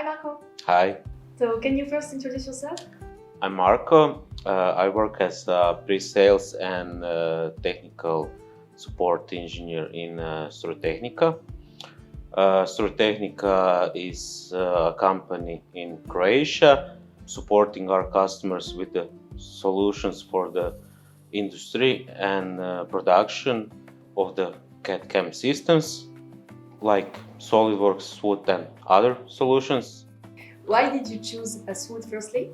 Hi Marko. Hi, So can you first introduce yourself? I'm Marko. I work as a pre-sales and technical support engineer in Strojotehnika. Strojotehnika is a company in Croatia supporting our customers with the solutions for the industry and production of the CAD/CAM systems like SolidWorks, SWOOD and other solutions. Why did you choose a SWOOD firstly?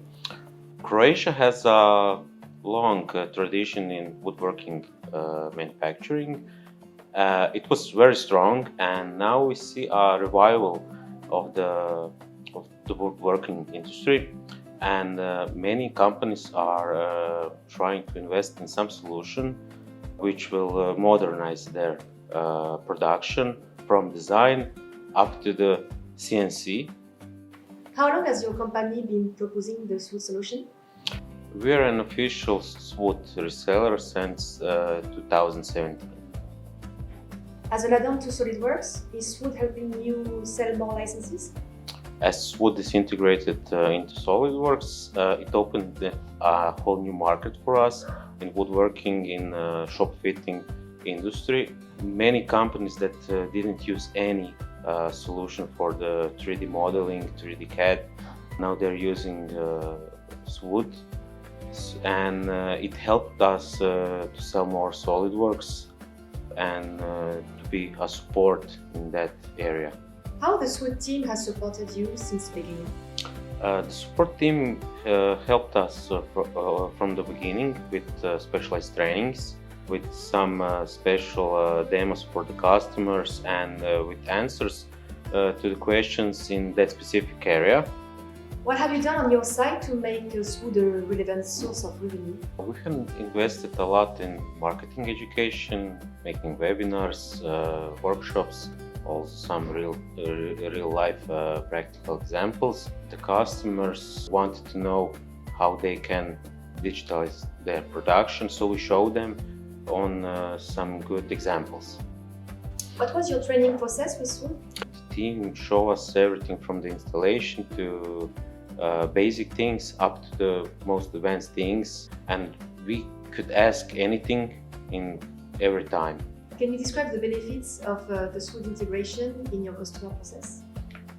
Croatia has a long tradition in woodworking manufacturing. It was very strong, and now we see a revival of the woodworking industry. And many companies are trying to invest in some solution which will modernize their production from design up to the CNC. How long has your company been proposing the SWOOD solution? We are an official SWOOD reseller since 2017. As an add-on to SolidWorks, is SWOOD helping you sell more licenses? As SWOOD is integrated into SolidWorks, it opened a whole new market for us in woodworking, in shop fitting industry. Many companies that didn't use any solution for the 3D modeling, 3D CAD, now they're using SWOOD, and it helped us to sell more SolidWorks and to be a support in that area. How the SWOOD team has supported you since the beginning? The support team helped us from the beginning with specialized trainings, with some special demos for the customers and with answers to the questions in that specific area. What have you done on your side to make SWOOD a relevant source of revenue? We have invested a lot in marketing education, making webinars, workshops, also some real life practical examples. The customers wanted to know how they can digitalize their production, so we show them on some good examples. What was your training process with SWOOD? The team showed us everything from the installation to basic things up to the most advanced things, and we could ask anything in every time. Can you describe the benefits of the SWOOD integration in your customer process?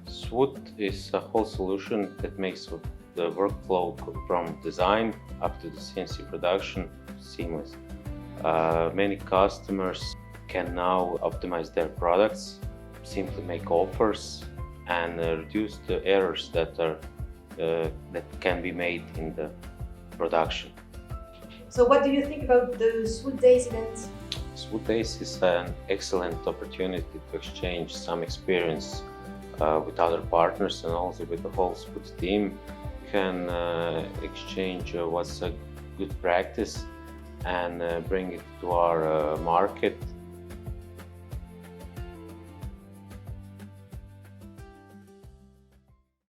SWOOD is a whole solution that makes the workflow from design up to the CNC production seamless. Many customers can now optimize their products, simply make offers, and reduce the errors that can be made in the production. So what do you think about the SWOOD Days event? SWOOD Days is an excellent opportunity to exchange some experience with other partners and also with the whole SWOOD team. We can exchange what's a good practice and bring it to our market